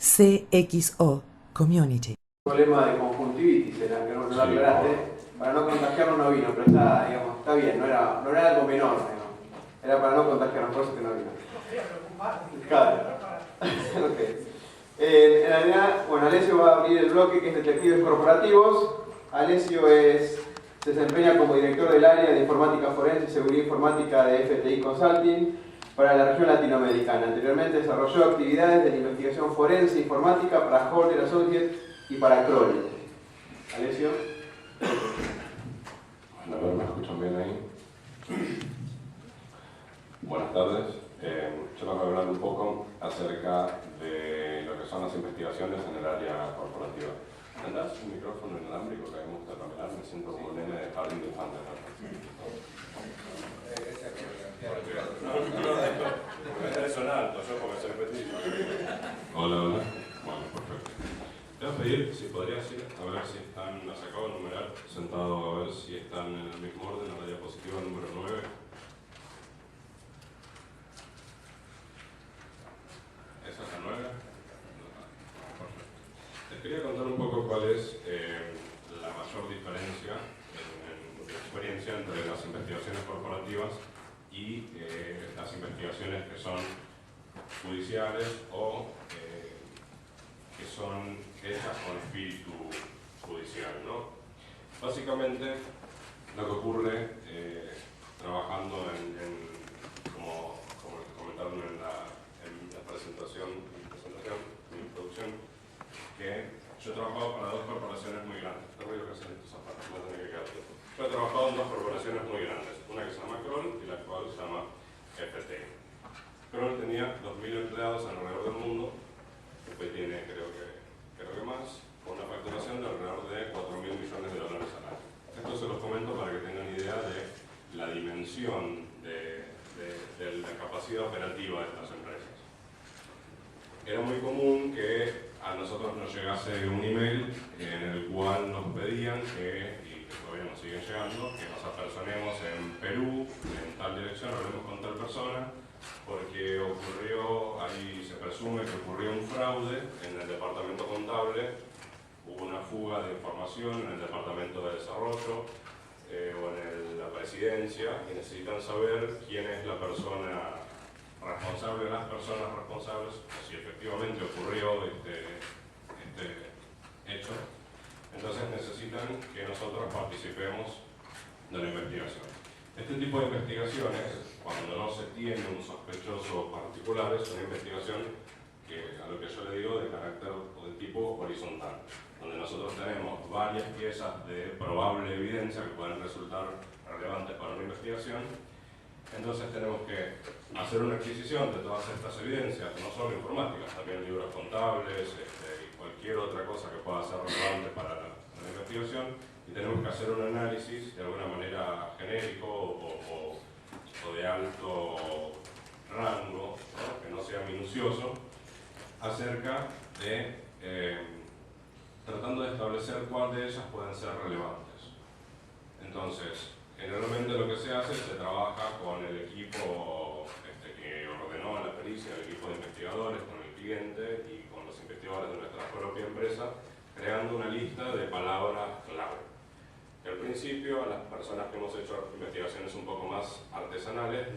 CXO Community. Problema de conjuntivitis, en la que no lo aclaraste, para no contagiarnos no vino, pero está, digamos, está bien, no era algo menor, digamos. Era para no contagiarnos, por eso que no vino. Claro. Okay. En realidad, bueno, Alessio va a abrir el bloque que es Detectives Corporativos. Alessio se desempeña como director del área de Informática Forense y Seguridad Informática de FTI Consulting para la región latinoamericana. Anteriormente desarrolló actividades de la investigación forense e informática para Holder Associates y para Kroll. Alessio. A ver, ¿me escuchan bien ahí? Buenas tardes. Yo les voy a hablar un poco acerca de lo que son las investigaciones en el área corporativa. ¿Tendrás un micrófono inalámbrico que a mí me gusta caminar? Me siento como un nene de jardín de infantes. Me son alto, yo porque soy petit. Hola, hola. Bueno, perfecto. Te voy a pedir si podrías ir a ver si están, las acabo de numerar, sentado a ver si están en el mismo orden, la diapositiva número 9. ¿Esa es la 9? Perfecto. Les quería contar un poco cuál es la mayor diferencia en mi experiencia entre las investigaciones corporativas y las investigaciones que son judiciales o que son hechas con espíritu judicial, ¿no? Básicamente, lo que ocurre trabajando como comentaron en la presentación, mi introducción, que yo he trabajado para dos corporaciones muy grandes. Te ruido que hacen estos zapatos, no tener que quedarte. Yo he trabajado en dos corporaciones muy grandes, una que se llama Kroll y la cual se llama FTI. Kroll tenía 2.000 empleados alrededor del mundo, después tiene, creo que más, con una facturación de alrededor de 4.000 millones de dólares al año. Esto se los comento para que tengan idea de la dimensión de la capacidad operativa de estas empresas. Era muy común que a nosotros nos llegase un email en el cual nos pedían que, y que todavía nos siguen llegando, que nos apersonemos en Perú, en tal dirección, hablemos con tal persona, porque ocurrió, ahí se presume que ocurrió un fraude en el departamento contable, hubo una fuga de información en el departamento de desarrollo o en la presidencia, y necesitan saber quién es la persona responsable, las personas responsables, o si efectivamente ocurrió este hecho. Entonces necesitan que nosotros participemos de la investigación. Este tipo de investigaciones, cuando no se tiene un sospechoso particular, es una investigación que, a lo que yo le digo, de carácter o de tipo horizontal, donde nosotros tenemos varias piezas de probable evidencia que pueden resultar relevantes para una investigación. Entonces tenemos que hacer una adquisición de todas estas evidencias, no solo informáticas, también libros contables y cualquier otra cosa que pueda ser relevante para la investigación, y tenemos que hacer un análisis de alguna manera genérico o de alto rango, ¿no? Que no sea minucioso, acerca de tratando de establecer cuál de ellas pueden ser relevantes. Entonces, generalmente lo que se hace es que se trabaja con el equipo que ordenó la pericia, el equipo de investigadores, con el cliente y con los investigadores de nuestra propia empresa, creando una lista de palabras clave. Que al principio, a las personas que hemos hecho investigaciones un poco más artesanales,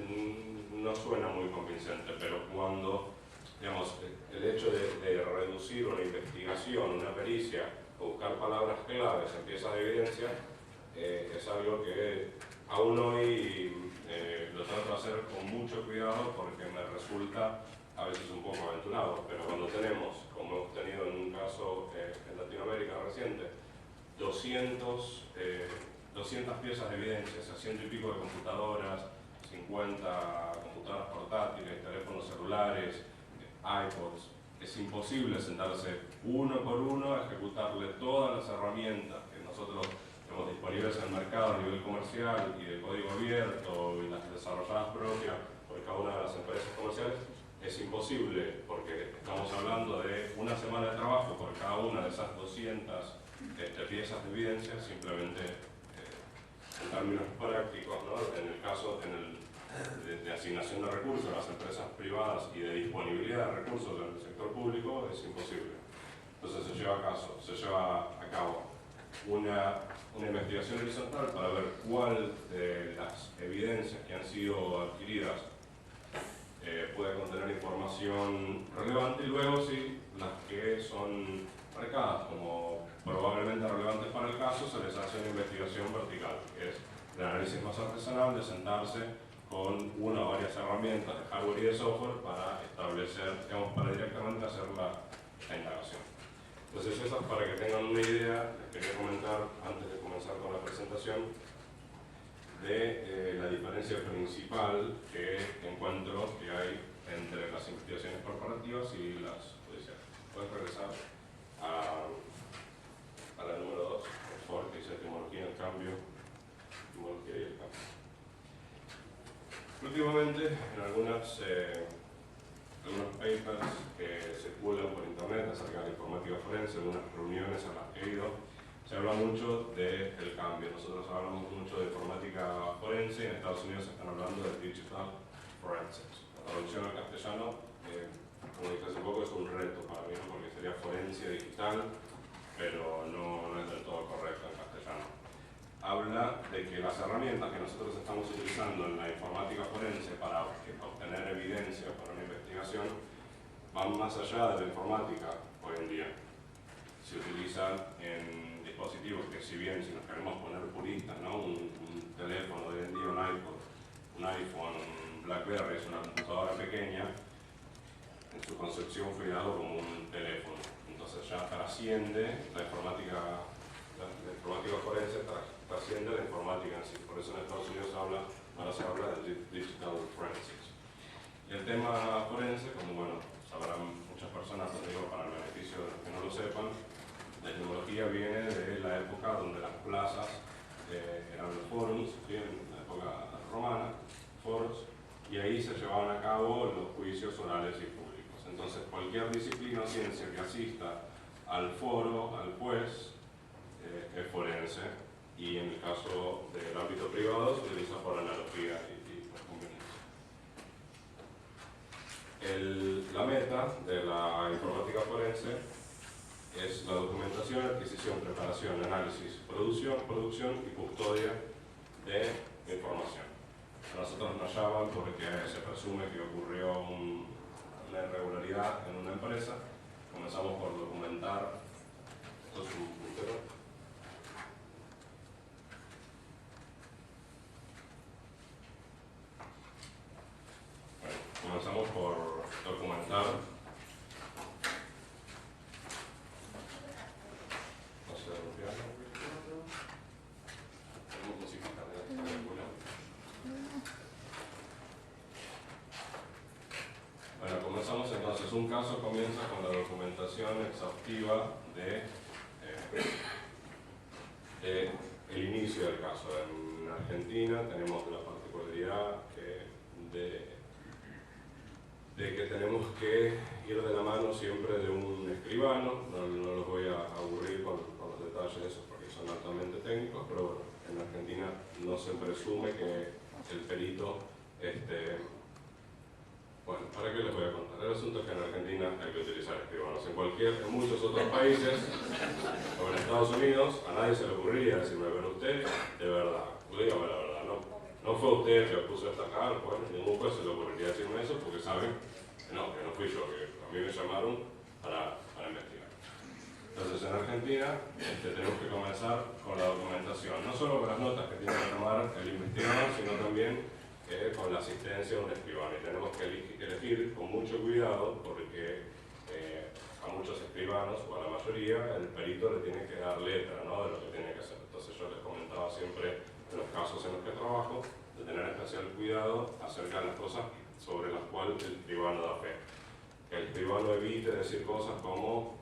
no suena muy convincente, pero cuando, digamos, el hecho de reducir una investigación, una pericia, o buscar palabras claves en piezas de evidencia, es algo que aún hoy lo trato de hacer con mucho cuidado porque me resulta a veces un poco aventurado, pero cuando tenemos, como hemos tenido en un caso en Latinoamérica reciente, 200 piezas de evidencia, 100 y pico de computadoras, 50 computadoras portátiles, teléfonos celulares, iPods, es imposible sentarse uno por uno a ejecutarle todas las herramientas que nosotros tenemos disponibles en el mercado a nivel comercial y de código abierto y las desarrolladas propias por cada una de las empresas comerciales. Es imposible porque estamos hablando de una semana de trabajo por cada una de esas 200 piezas de evidencia, simplemente en términos prácticos, ¿no? En el caso, en de asignación de recursos a las empresas privadas y de disponibilidad de recursos en el sector público es imposible. Entonces se lleva a cabo una investigación horizontal para ver cuál de las evidencias que han sido adquiridas puede contener información relevante, y luego sí, las que son marcadas como probablemente relevantes para el caso, se les hace una investigación vertical, que es el análisis más artesanal, de sentarse con una o varias herramientas de hardware y de software para establecer, digamos, para directamente hacer la indagación. Entonces, eso es para que tengan una idea. Les quería comentar, antes de comenzar con la presentación, de la diferencia principal que encuentro que hay entre las investigaciones corporativas y las judiciales. ¿Puedes regresar a la número 2, por favor, que dice etimología, el cambio, etimología y el cambio? Últimamente, en algunos papers que circulan por internet acerca de la informática forense, en unas reuniones a las que he ido, se habla mucho del cambio. Nosotros hablamos mucho de informática forense y en Estados Unidos están hablando de digital forensics. La traducción al castellano, como dije hace poco, es un reto para mí, porque sería forencia digital, pero no es del todo correcto en castellano. Habla de que las herramientas que nosotros estamos utilizando en la informática forense para obtener evidencia para una investigación van más allá de la informática hoy en día. Se utilizan en dispositivos que, si bien, si nos queremos poner puristas, ¿no? un teléfono de hoy en día, un iPod, un iPhone, un BlackBerry, es una computadora pequeña, en su concepción fue dado como un teléfono. Entonces ya trasciende la informática forense, trasciende la informática en sí. Por eso en Estados Unidos ahora se habla de digital forensics. Y el tema forense, como bueno, sabrán muchas personas, lo digo para el beneficio de los que no lo sepan, la etimología viene de la época donde las plazas eran los forums, ¿sí? En la época romana, foros, y ahí se llevaban a cabo los juicios orales y públicos. Entonces, cualquier disciplina o ciencia que asista al foro, al juez, es forense, y en el caso del ámbito privado se utiliza por analogía y por conveniencia. La meta de la informática forense es la documentación, adquisición, preparación, análisis, producción y custodia de información. A nosotros nos llaman porque se presume que ocurrió una irregularidad en una empresa. Comenzamos por documentar. Esto es un puntero. Comenzamos por documentar. No sé, tenemos musiquita de Bueno, comenzamos entonces. Un caso comienza con la documentación exhaustiva de el inicio del caso. En Argentina tenemos la particularidad de que tenemos que ir de la mano siempre de un escribano. No los voy a aburrir con los detalles de eso porque son altamente técnicos, pero bueno, en Argentina no se presume que el perito bueno, ¿para qué les voy a contar? El asunto es que en Argentina hay que utilizar escribanos. En muchos otros países, como en Estados Unidos, a nadie se le ocurriría decirme, pero usted, de verdad, dígame la verdad, no fue usted que puso esta cara, bueno, ningún juez se le ocurriría decirme eso porque saben que no fui yo, que a mí me llamaron para investigar. Entonces, en Argentina tenemos que comenzar con la documentación, no solo con las notas que tiene que tomar el investigador, sino también con la asistencia de un escribano. Y tenemos que elegir con mucho cuidado porque a muchos escribanos, o a la mayoría, el perito le tiene que dar letra, ¿no?, de lo que tiene que hacer. Entonces yo les comentaba siempre, en los casos en los que trabajo, de tener especial cuidado acerca de las cosas sobre las cuales el escribano da fe. Que el escribano evite decir cosas como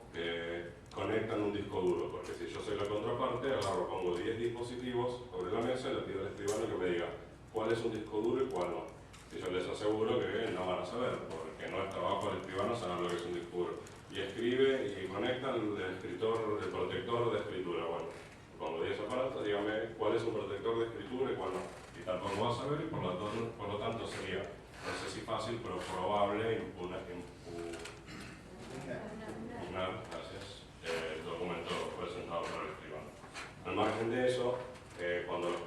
conectan un disco duro, porque si yo soy la contraparte, agarro, pongo 10 dispositivos sobre la mesa y le pido al escribano que me diga cuál es un disco duro y cuál no. Y yo les aseguro que no van a saber, porque no es trabajo del escribano saber lo que es un disco duro. Y escribe y conecta el protector de escritura. Bueno, pongo 10 aparatos, dígame cuál es un protector de escritura y cuál no. Y tampoco va a saber, y por lo tanto sería, no sé si fácil, pero probable impugnar, gracias, el documento presentado por el escribano. Al margen de eso, cuando los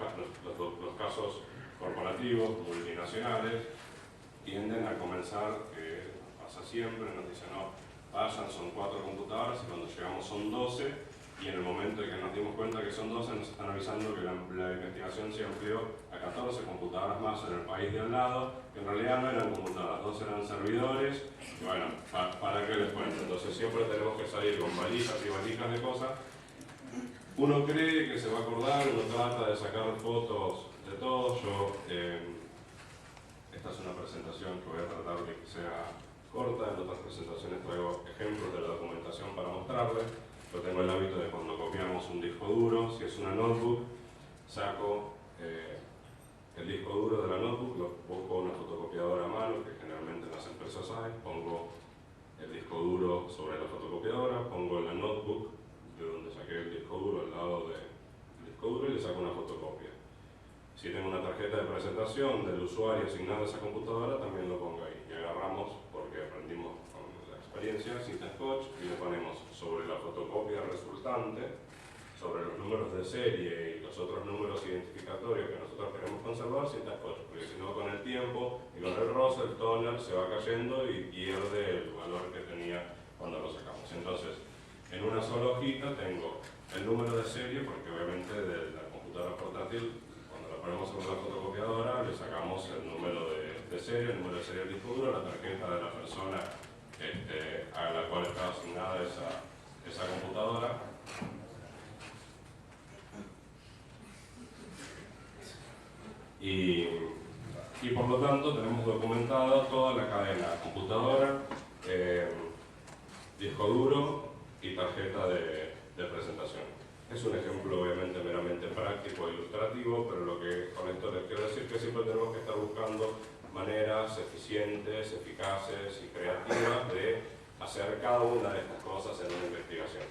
casos corporativos, multinacionales, tienden a comenzar, que pasa siempre, nos dicen, no, vayan, son 4 computadoras, y cuando llegamos son 12, y en el momento en que nos dimos cuenta que son 12, nos están avisando que la investigación se amplió a 14 computadoras más en el país de al lado, que en realidad no eran computadoras, 2 eran servidores, y bueno, ¿para qué les cuento? Entonces siempre tenemos que salir con valijas y valijas de cosas. Uno cree que se va a acordar, uno trata de sacar fotos de todo. Esta es una presentación que voy a tratar de que sea corta, en otras presentaciones traigo ejemplos de la documentación para mostrarles. Yo tengo el hábito de cuando copiamos un disco duro, si es una notebook, saco el disco duro de la notebook, lo busco una fotocopiadora a mano, que generalmente en las empresas hay, pongo el disco duro sobre la fotocopiadora, pongo la notebook de donde saqué el disco duro al lado del disco duro y le saco una fotocopia. Si tengo una tarjeta de presentación del usuario asignada a esa computadora, también lo pongo ahí. Y agarramos, porque aprendimos con la experiencia, cinta scotch, y le ponemos sobre la fotocopia resultante, sobre los números de serie y los otros números identificatorios que nosotros queremos conservar, cinta scotch, porque si no, con el tiempo y con el rosa, el toner se va cayendo y pierde el valor que tenía cuando lo sacamos. Entonces, en una sola hojita tengo el número de serie, porque obviamente de la computadora portátil, cuando la ponemos en una fotocopiadora, le sacamos el número de serie, el número de serie del disco duro, la tarjeta de la persona a la cual está asignada esa computadora. Y por lo tanto tenemos documentada toda la cadena: computadora, disco duro y tarjeta de presentación. Es un ejemplo obviamente meramente práctico e ilustrativo, pero lo que con esto les quiero decir es que siempre tenemos que estar buscando maneras eficientes, eficaces y creativas de hacer cada una de estas cosas en una investigación.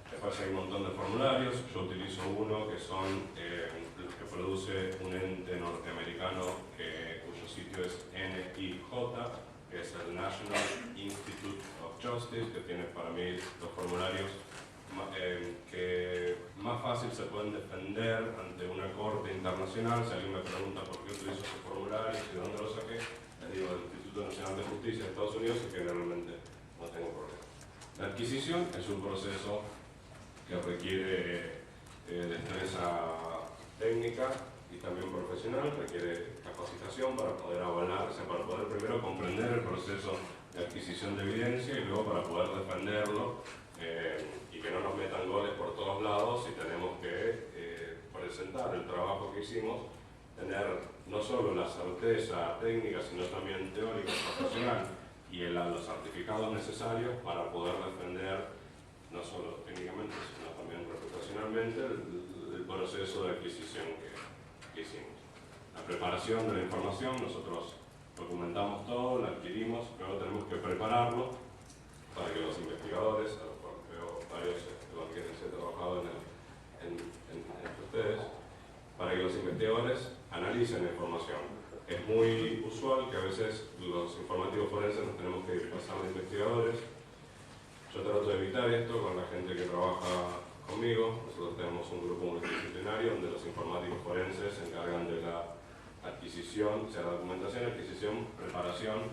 Después hay un montón de formularios. Yo utilizo uno que son los que produce un ente norteamericano cuyo sitio es NIJ, que es el National Institute of Justice, que tiene para mí los formularios que más fácil se pueden defender ante una corte internacional. Si alguien me pregunta por qué utilizo esos formularios y de dónde los saqué, les digo del Instituto Nacional de Justicia de Estados Unidos, y generalmente no tengo problema. La adquisición es un proceso que requiere destreza técnica y también profesional, requiere capacitación para poder avalarse, para poder primero comprender el proceso de adquisición de evidencia y luego para poder defenderlo, y que no nos metan goles por todos lados, y tenemos que presentar el trabajo que hicimos, tener no solo la certeza técnica, sino también teórica y profesional, y los certificados necesarios para poder defender no solo técnicamente, sino también reputacionalmente el proceso de adquisición que hicimos. La preparación de la información, nosotros documentamos todo, la adquirimos, luego tenemos que prepararlo para que los investigadores, a los cuales veo varios con quienes he trabajado entre ustedes, para que los investigadores analicen la información. Es muy usual que a veces los informativos forenses nos tenemos que pasar de investigadores. Yo trato de evitar esto con la gente que trabaja conmigo. Nosotros tenemos un grupo multidisciplinario donde los informativos forenses se encargan de la adquisición, o sea, la documentación, adquisición, preparación,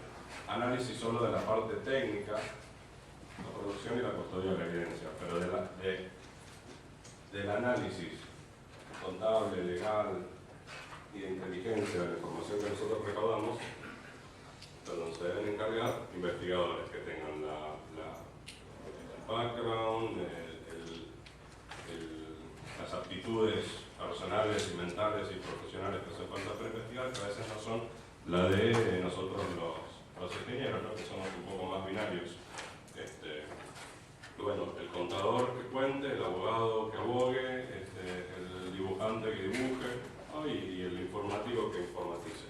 análisis solo de la parte técnica, la producción y la custodia de la evidencia, pero del análisis contable, legal y de inteligencia de la información que nosotros recaudamos, se deben encargar investigadores que tengan el background, las aptitudes personales y mentales y profesionales que hacen falta para investigar, que a veces no son la de nosotros los ingenieros, ¿no? Que somos un poco más binarios. Bueno, el contador que cuente, el abogado que abogue, el dibujante que dibuje, ¿no? y el informativo que informatice,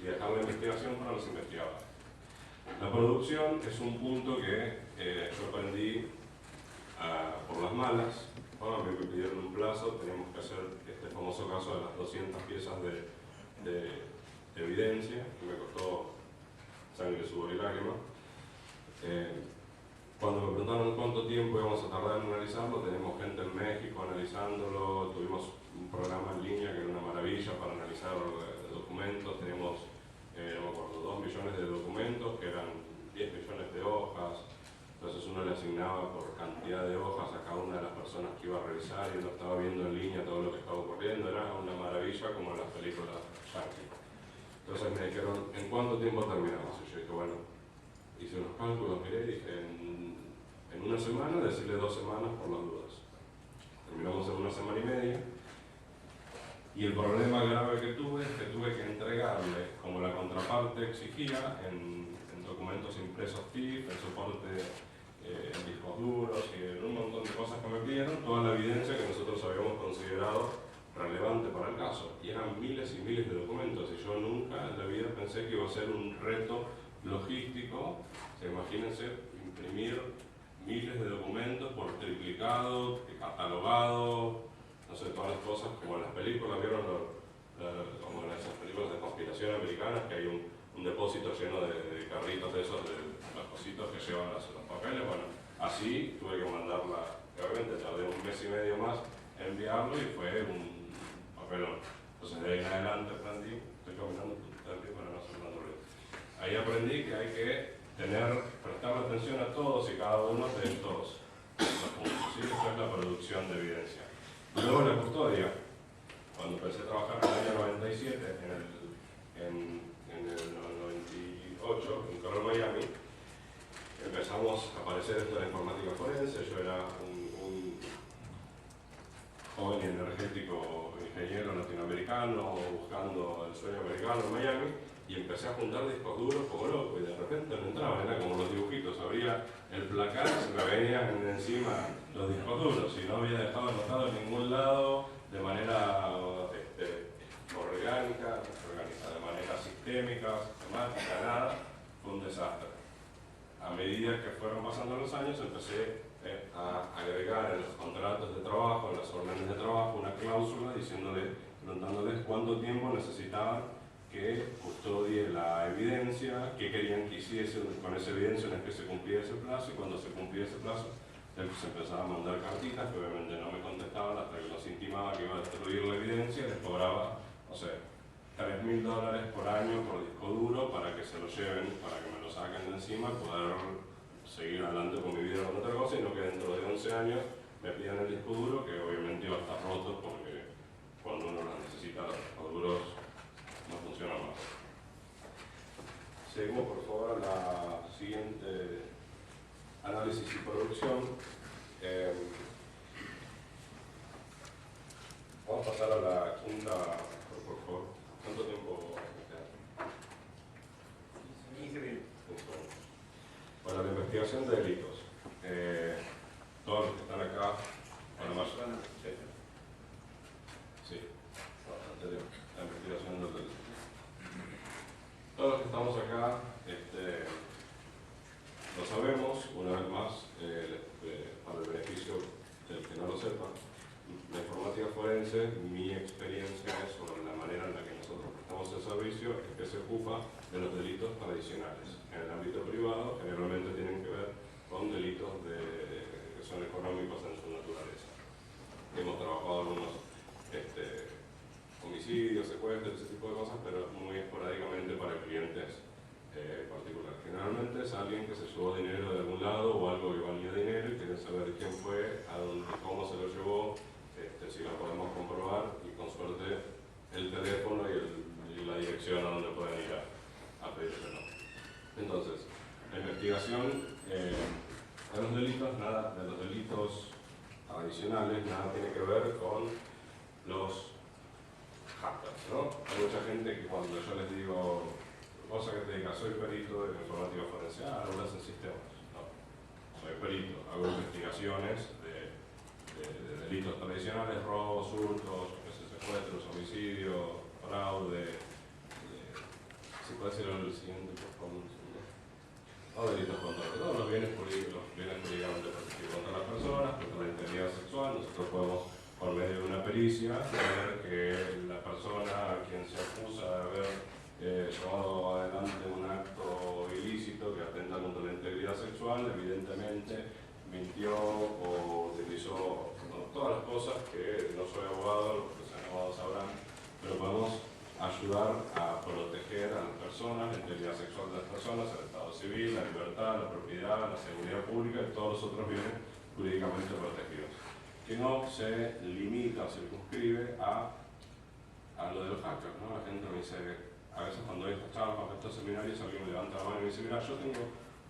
y dejar la investigación para los investigadores. La producción es un punto que yo aprendí por las malas. A mí me pidieron un plazo, teníamos que hacer este famoso caso de las 200 piezas de evidencia, que me costó sangre, sudor y lágrimas. Cuando me preguntaron cuánto tiempo íbamos a tardar en analizarlo, tenemos gente en México analizándolo, tuvimos un programa en línea que era una maravilla para analizar documentos, tenemos, no me acuerdo, 2 millones de documentos que eran 10 millones de hojas, entonces uno le asignaba por cantidad de hojas a cada una de las personas que iba a revisar y uno estaba viendo en línea todo lo que estaba ocurriendo, era una maravilla como en las películas yankee. Entonces me dijeron, ¿en cuánto tiempo terminamos? Y yo dije, bueno, hice unos cálculos, miré y dije, en una semana, decirle 2 semanas por las dudas. Terminamos en 1 semana y media. Y el problema grave que tuve es que tuve que entregarle, como la contraparte exigía, en documentos impresos TIFF, en soporte en discos duros y en un montón de cosas que me pidieron, toda la evidencia que nosotros habíamos considerado relevante para el caso. Y eran miles y miles de documentos y yo nunca en la vida pensé que iba a ser un reto logístico. Imagínense imprimir miles de documentos por triplicado, catalogado, no sé, todas las cosas como en las películas, ¿vieron? Como en esas películas de conspiración americanas, que hay un depósito lleno de carritos de esos, de los cositos que llevan los papeles. Bueno, así tuve que mandarla, obviamente tardé 1 mes y medio más en enviarlo y fue un papelón. Entonces de ahí en adelante aprendí, estoy caminando todo el tiempo para no hacer tanto ruido. Ahí aprendí que hay que prestar atención a todos y cada uno de estos puntos. ¿Sí? Esto es la producción de evidencia. Luego la custodia. Cuando empecé a trabajar en el año 97, en el 98, en Correo Miami, empezamos a aparecer esto de la informática forense. Yo era un joven y energético ingeniero latinoamericano buscando el sueño americano en Miami. Y empecé a juntar discos duros como loco y de repente no entraban, era como los dibujitos, abría el placar, se me venían encima los discos duros y no había dejado anotado en ningún lado de manera orgánica, de manera sistémica, sistemática, nada, fue un desastre. A medida que fueron pasando los años empecé a agregar en los contratos de trabajo, en las órdenes de trabajo, una cláusula preguntándoles cuánto tiempo necesitaban que custodie la evidencia, qué querían que hiciese con esa evidencia una vez que se cumplía ese plazo, y cuando se cumplía ese plazo se empezaba a mandar cartitas que obviamente no me contestaban hasta que los intimaba que iba a destruir la evidencia y les cobraba, no sé, $3.000 por año por disco duro para que se lo lleven, para que me lo saquen de encima y poder seguir adelante con mi vida con otra cosa y no que dentro de 11 años me pidan el disco duro que obviamente iba a estar roto porque cuando uno lo necesita los discos duros no funciona más. Seguimos por favor a la siguiente análisis y producción. Vamos a pasar a la quinta, por favor. ¿Cuánto tiempo me queda? 15 minutos. Bueno, la investigación de delitos. Todos los que están acá, bueno, más. Sí, anterior, la investigación de delitos. Todos los que estamos acá lo sabemos, una vez más, para el beneficio del que no lo sepa. La informática forense, mi experiencia es sobre la manera en la que nosotros prestamos el servicio, es que se ocupa de los delitos tradicionales. En el ámbito privado, generalmente tienen que ver con delitos que son económicos en su naturaleza. Hemos trabajado algunos homicidios, secuestros, ese tipo de cosas, pero muy esporádicamente para clientes particulares. Generalmente es alguien que se llevó dinero de algún lado o algo que valía dinero y quiere saber quién fue, a dónde, cómo se lo llevó, si lo podemos comprobar y con suerte el teléfono y la dirección a donde pueden ir a pedírselo. Entonces, la investigación de los delitos, nada de los delitos adicionales, nada tiene que ver con los hackers, ¿no? Hay mucha gente que cuando yo les digo cosa que te diga, soy perito de informática forense, no en sistemas, no, soy perito, hago investigaciones de delitos tradicionales, robos, hurtos, secuestros, homicidios, fraude, si puede ser el siguiente, por favor, no delitos contra todos los bienes jurídicamente protegidos contra las personas, contra la integridad sexual. Nosotros podemos, por medio de una pericia, ver que evidentemente mintió o utilizó todas las cosas que no soy abogado, los que sean abogados sabrán, pero podemos ayudar a proteger a las personas, la integridad sexual de las personas, el estado civil, la libertad, la propiedad, la seguridad pública y todos los otros bienes jurídicamente protegidos. Que no se limita o circunscribe a lo de los hackers, ¿no? La gente me dice, a veces cuando doy estas charlas, cuando estos seminarios, alguien me levanta la mano y me dice, mira, yo tengo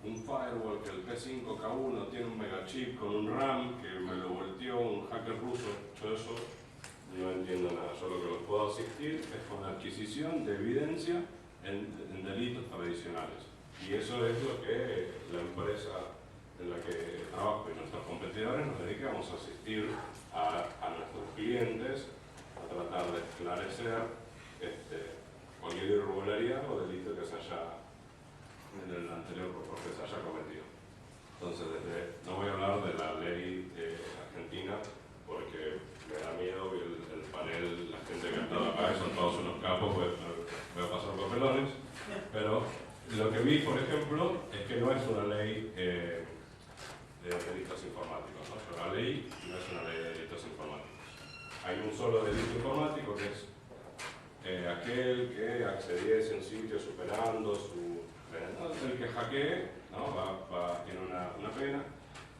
un firewall que el P5K1 tiene un megachip con un RAM que me lo volteó un hacker ruso. Yo eso no entiendo nada. Yo lo que los puedo asistir es con la adquisición de evidencia en delitos tradicionales. Y eso es lo que la empresa en la que trabajo y nuestros competidores nos dedicamos a asistir a nuestros clientes a tratar de esclarecer cualquier irregularidad o delito que se haya en el anterior que se haya cometido. Entonces, no voy a hablar de la ley argentina porque me da miedo que el panel, la gente que ha estado acá, son todos unos capos, pues voy a pasar papelones, pero lo que vi, por ejemplo, es que no es una ley de delitos informáticos, ¿no? Yo la leí y no es una ley de delitos informáticos. Hay un solo delito informático que es aquel que accediese a un sitio superando su... el que hackee, ¿no? tiene una pena.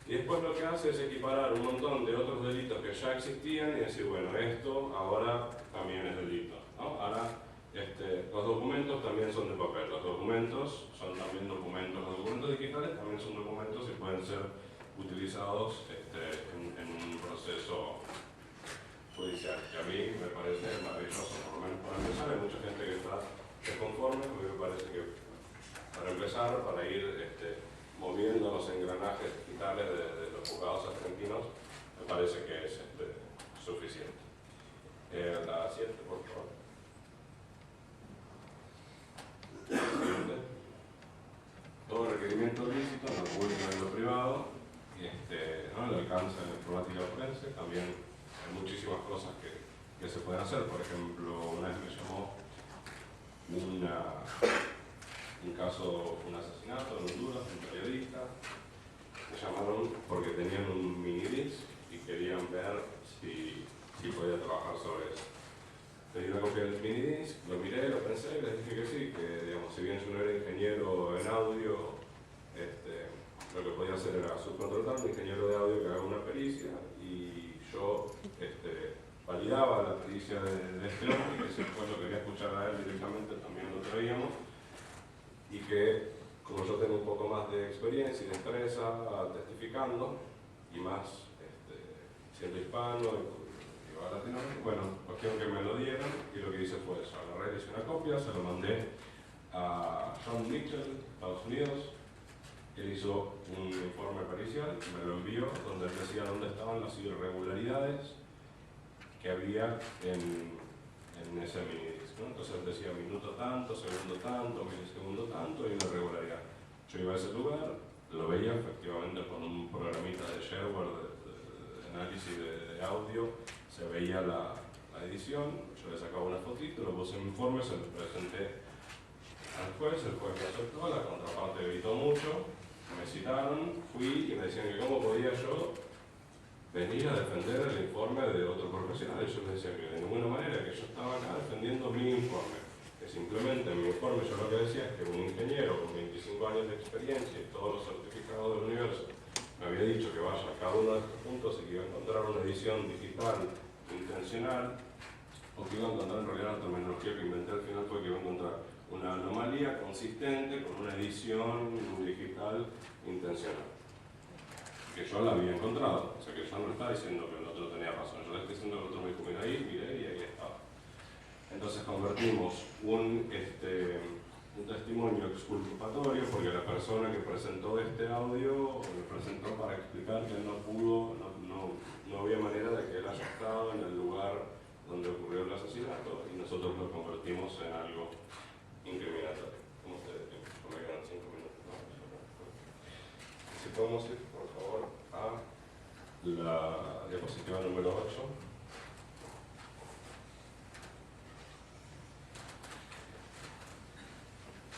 Y después lo que hace es equiparar un montón de otros delitos que ya existían y decir, bueno, esto ahora también es delito, ¿no? Ahora, los documentos también son de papel, los documentos son también documentos, los documentos digitales también son documentos y pueden ser utilizados en un proceso judicial, que a mí me parece maravilloso, por lo menos para empezar. Hay mucha gente que está desconforme, porque me parece que para empezar, para ir moviendo los engranajes digitales de los juzgados argentinos, me parece que es suficiente. La 7, por favor. Siguiente. Todo requerimiento lícito, en lo público y en lo privado, ¿no? El alcance de la informática forense, también hay muchísimas cosas que se pueden hacer. Por ejemplo, una vez me llamó un caso, un asesinato en Honduras, un periodista. Me llamaron porque tenían un minidisc y querían ver si podía trabajar sobre eso. Le di una copia del minidisc, lo miré, lo pensé y les dije que sí, que digamos, si bien yo no era ingeniero en audio, lo que podía hacer era subcontratar a un ingeniero de audio que haga una pericia y yo validaba la pericia de este hombre, que si después lo quería escuchar a él directamente también lo traíamos, y que como yo tengo un poco más de experiencia y destreza testificando y más siendo hispano y latinoamericano, bueno, cuestión que me lo dieron y lo que hice fue eso, agarré, hice una copia, se lo mandé a John Mitchell, Estados Unidos. Él hizo un informe pericial, me lo envió, donde él decía dónde estaban las irregularidades que había en ese minidisc, ¿no? Entonces él decía minuto tanto, segundo tanto, milisegundo tanto y una irregularidad. Yo iba a ese lugar, lo veía efectivamente con un programita de shareware de análisis de audio, se veía la edición, yo le sacaba una fotito, lo puse en mi informe, se lo presenté al juez, el juez me aceptó, la contraparte evitó mucho, me citaron, fui y me decían que cómo podía yo venir a defender el informe de otro profesional. Y yo les decía que de ninguna manera, que yo estaba acá defendiendo mi informe, que simplemente en mi informe yo lo que decía es que un ingeniero con 25 años de experiencia y todos los certificados del universo me había dicho que vaya a cada uno de estos puntos y que iba a encontrar una edición digital intencional, o que iba a encontrar, en realidad la terminología que inventé al final fue que iba a encontrar una anomalía consistente con una edición digital intencional. Que yo la había encontrado, o sea que yo no estaba diciendo que el otro tenía razón, yo le estoy diciendo que el otro me dijo, mira ahí, miré y ahí estaba. Entonces convertimos un testimonio exculpatorio, porque la persona que presentó este audio lo presentó para explicar que él no pudo, no había manera de que él haya estado en el lugar donde ocurrió el asesinato, y nosotros lo convertimos en algo incriminatorio. ¿Cómo ustedes piensan? Me quedan 5 minutos. Si podemos ir, por favor, a la diapositiva número 8.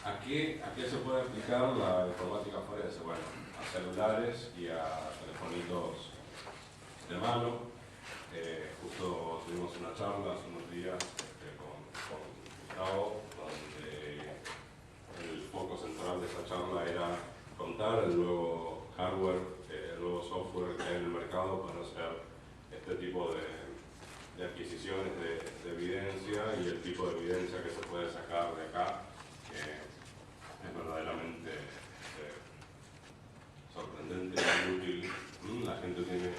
¿A qué se puede aplicar la informática forense? Bueno, celulares y a telefonitos de mano. Justo tuvimos una charla hace unos días con Gustavo, donde el foco central de esa charla era contar el nuevo hardware, el nuevo software que hay en el mercado para hacer este tipo de adquisiciones de evidencia y el tipo de evidencia que se puede sacar de acá, que es verdaderamente sorprendente y útil. La gente tiene,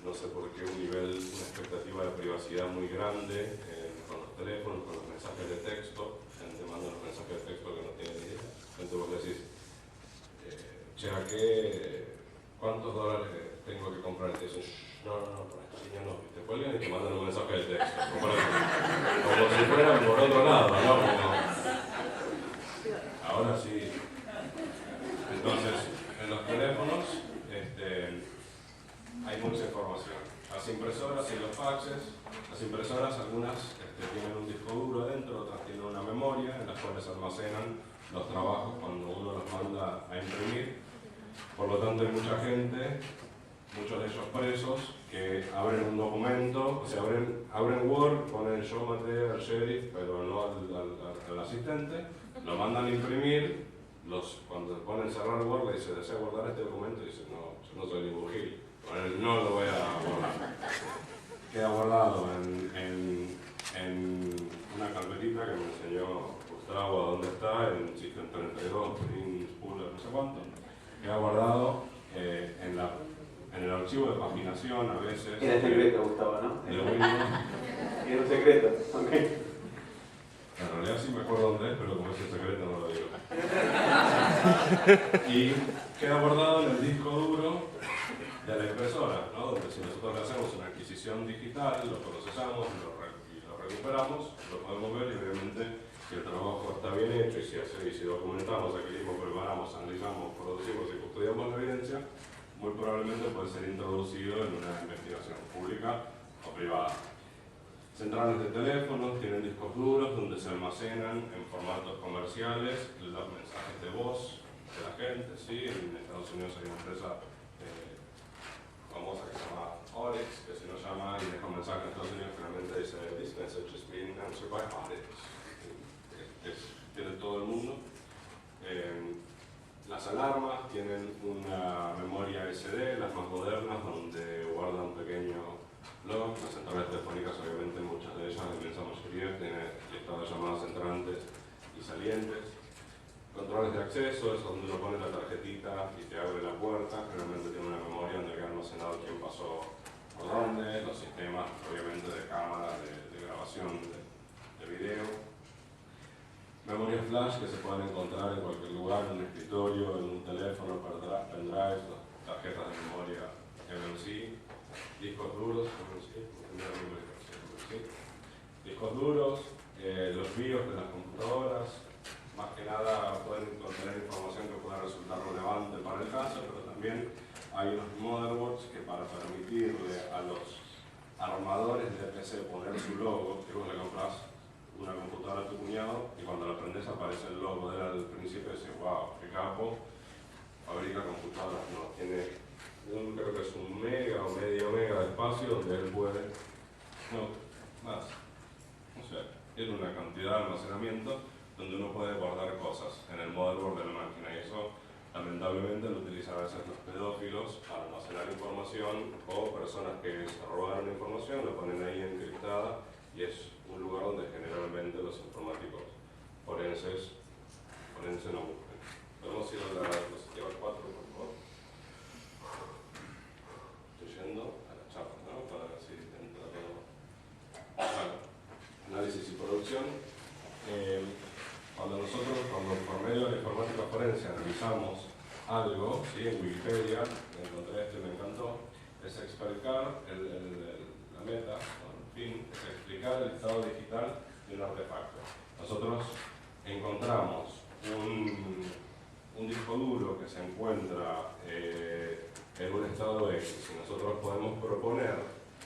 no sé por qué, una expectativa de privacidad muy grande con los teléfonos, con los mensajes de texto. Gente manda los mensajes de texto que no tiene ni idea. Gente, vos decís, che, ¿a qué? ¿Cuántos dólares tengo que comprar? Y te dicen, no, por esta línea no. Y te cuelgan y te mandan un mensaje de texto. Como si fueran por otro lado, ¿no? Ahora sí. Entonces, en los teléfonos hay mucha información. Las impresoras y los faxes, las impresoras algunas tienen un disco duro adentro, otras tienen una memoria en las cuales almacenan los trabajos cuando uno los manda a imprimir. Por lo tanto, hay mucha gente, muchos de ellos presos, que abren un documento, o sea, abren Word, ponen yo maté al sheriff, pero no al asistente, lo mandan a imprimir, cuando ponen cerrar Word, le dice, ¿desea guardar este documento? Y dice, no, yo no soy ningún gil, no lo voy a guardar. Queda guardado en una carpetita que me enseñó Gustavo a dónde está, en System 32, Prince, Puller, no sé cuánto. Queda guardado en el archivo de paginación a veces. Era secreto, Gustavo, ¿no? De Windows. Era un secreto, ok. En realidad sí me acuerdo dónde es, pero como es el secreto no lo digo. Y queda guardado en el disco duro de la impresora, ¿no? Donde si nosotros le hacemos una adquisición digital, lo procesamos y lo recuperamos, lo podemos ver y obviamente si el trabajo está bien hecho y si documentamos, adquirimos, preparamos, analizamos, producimos y custodiamos la evidencia, muy probablemente puede ser introducido en una investigación pública o privada. Centrales de teléfonos tienen discos duros donde se almacenan en formatos comerciales los mensajes de voz de la gente, ¿sí? En Estados Unidos hay una empresa famosa que se llama Oryx, que si nos llama y deja un mensaje en Estados Unidos, finalmente dice "This message is being answered by Oryx". Tiene todo el mundo. Las alarmas tienen una memoria SD, las más modernas, donde guardan un pequeño log. Las centrales telefónicas, obviamente, muchas de ellas, la inmensa mayoría, tienen listado de llamadas entrantes y salientes. Controles de acceso, es donde uno pone la tarjetita y te abre la puerta. Generalmente tiene una memoria donde queda almacenado quién pasó por dónde, los sistemas, obviamente, de cámara, de grabación de video. Memorias flash que se pueden encontrar en cualquier lugar, en un escritorio, en un teléfono, pendrives, tarjetas de memoria MMC, discos duros, discos duros, los BIOS de las computadoras, más que nada pueden contener información que pueda resultar relevante para el caso, pero también hay unos motherboards que para permitirle a los armadores de PC poner su logo, que vos le compras una computadora a tu cuñado y cuando la prendes aparece el logo de él al principio y dices, wow, qué capo, fabrica computadoras. No, tiene creo que es 1 mega o medio mega de espacio donde él puede, no, más, o sea, tiene una cantidad de almacenamiento donde uno puede guardar cosas en el motherboard de la máquina y eso lamentablemente lo utilizan a veces los pedófilos para almacenar información o personas que se robaron información, la ponen ahí encriptada y es un lugar donde generalmente los informáticos forenses no buscan. Podemos ir a la diapositiva 4, por favor. Estoy yendo a la chapa, ¿no? Para ver si entra todo. Bueno, análisis y producción. Cuando por medio de la informática forense analizamos algo, ¿sí? En Wikipedia, encontré esto y me encantó, es explicar la meta, en fin, es explicar el estado digital de un artefacto. Nosotros encontramos un disco duro que se encuentra en un estado X y nosotros podemos proponer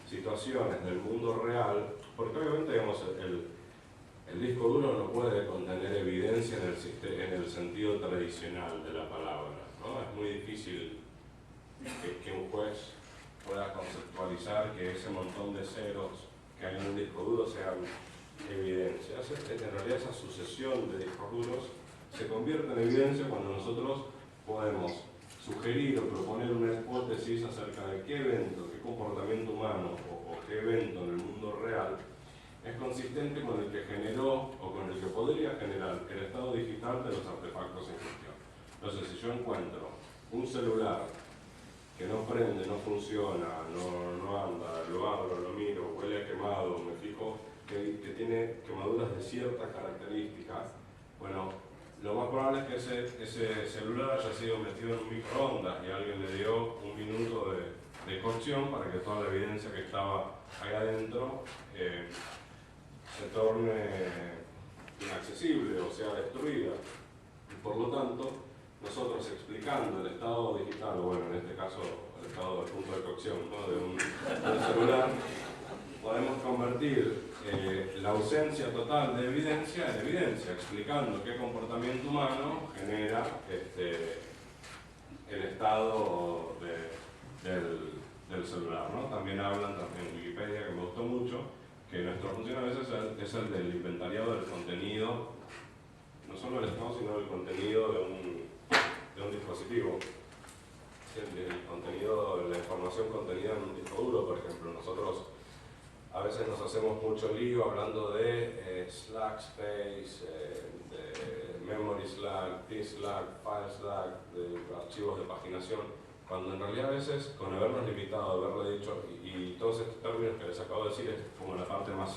situaciones del mundo real, porque obviamente digamos, el disco duro no puede contener evidencia en el sentido tradicional de la palabra. ¿no? Es muy difícil que un juez pueda conceptualizar que ese montón de ceros que hay en un disco duro sean evidencias. En realidad esa sucesión de discos duros se convierte en evidencia cuando nosotros podemos sugerir o proponer una hipótesis acerca de qué evento, qué comportamiento humano o qué evento en el mundo real es consistente con el que generó o con el que podría generar el estado digital de los artefactos en cuestión. Entonces, si yo encuentro un celular que no prende, no funciona, no anda, lo abro, lo miro, huele a quemado, me fijo que tiene quemaduras de ciertas características, bueno, lo más probable es que ese celular haya sido metido en un microondas y alguien le dio un minuto de cocción para que toda la evidencia que estaba ahí adentro se torne inaccesible o sea destruida. Y por lo tanto, nosotros explicando el estado digital, o bueno, en este caso el estado del punto de cocción, ¿no? de un celular, podemos convertir la ausencia total de evidencia en evidencia, explicando qué comportamiento humano genera el estado del celular, ¿no? También hablan, en Wikipedia, que me gustó mucho, que nuestra función a veces es el del inventariado del contenido, no solo del estado, sino del contenido de un dispositivo. El contenido, la información contenida en un disco duro, por ejemplo. Nosotros a veces nos hacemos mucho lío hablando de Slack Space, de Memory Slack, T-Slack, File Slack, de archivos de paginación, cuando en realidad a veces, con habernos limitado, haberle dicho, y todos estos términos que les acabo de decir es como la parte más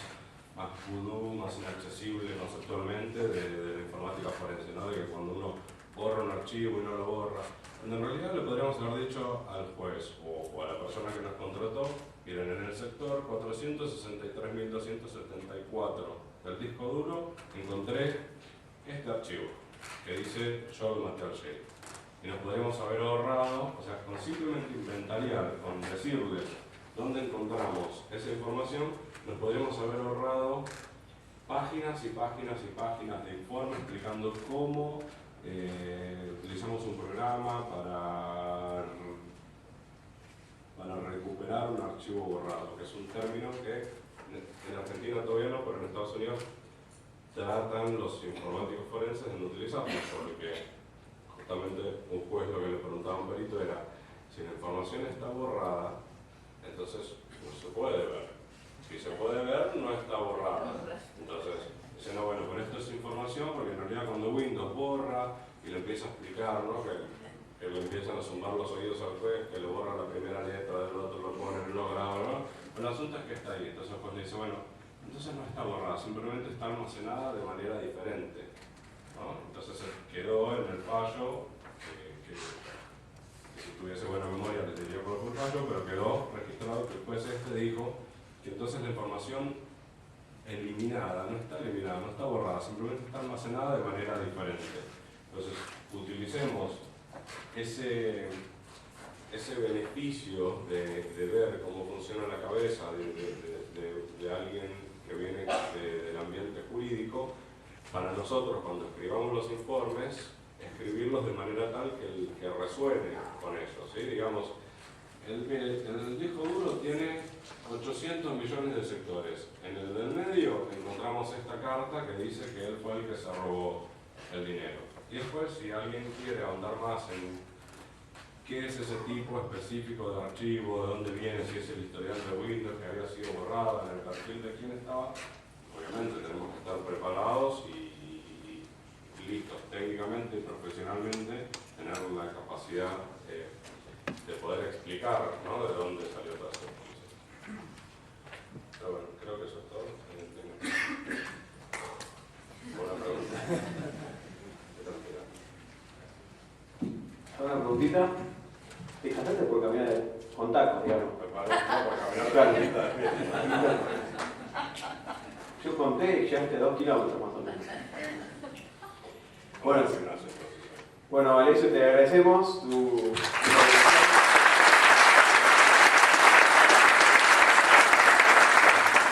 vudú, más inaccesible conceptualmente de la informática forense, ¿no? De que cuando uno borra un archivo y no lo borra, cuando en realidad le podríamos haber dicho al juez o a la persona que nos contrató, miren, en el sector 463.274 del disco duro encontré este archivo que dice Joel Matershey. Y nos podríamos haber ahorrado, o sea, con simplemente inventariar, con decirles dónde encontramos esa información, nos podríamos haber ahorrado páginas y páginas y páginas de informe explicando cómo utilizamos un programa para recuperar un archivo borrado, que es un término que en Argentina todavía no, pero en Estados Unidos tratan los informáticos forenses de no utilizarlo, porque justamente un juez lo que le preguntaba a un perito era: si la información está borrada, entonces no se puede ver. Si se puede ver, no está borrada. Entonces, dice, no, bueno, pero esto es información, porque en realidad cuando Windows borra y le empieza a explicar, ¿no? que le empiezan a zumbar los oídos al juez, que le borra la primera letra del otro, lo pone en un logrado, ¿no? Pero el asunto es que está ahí. Entonces el juez le dice, bueno, entonces no está borrada, simplemente está almacenada de manera diferente, ¿no? Entonces quedó en el fallo, que si tuviese buena memoria le diría por el fallo, pero quedó registrado que el juez dijo que entonces la información eliminada, no está eliminada, no está borrada, simplemente está almacenada de manera diferente. Entonces, utilicemos ese beneficio de ver cómo funciona la cabeza de alguien que viene del ambiente jurídico, para nosotros cuando escribamos los informes, escribirlos de manera tal que resuene con eso, ¿sí? Digamos, el disco duro tiene 800 millones de sectores. En el del medio encontramos esta carta que dice que él fue el que se robó el dinero. Y después, si alguien quiere ahondar más en qué es ese tipo específico de archivo, de dónde viene, si es el historial de Windows que había sido borrado, en el perfil de quién estaba, obviamente tenemos que estar preparados y listos técnicamente y profesionalmente, tener la capacidad de poder explicar, ¿no? De dónde salió toda esa información. Pero bueno, creo que eso es todo. Buena pregunta. Una preguntita. Fíjate por caminar con tacos, digamos. Por caminar claro. Yo conté y llegaste 2 kilómetros más o menos. Bueno, Alessio, te agradecemos tu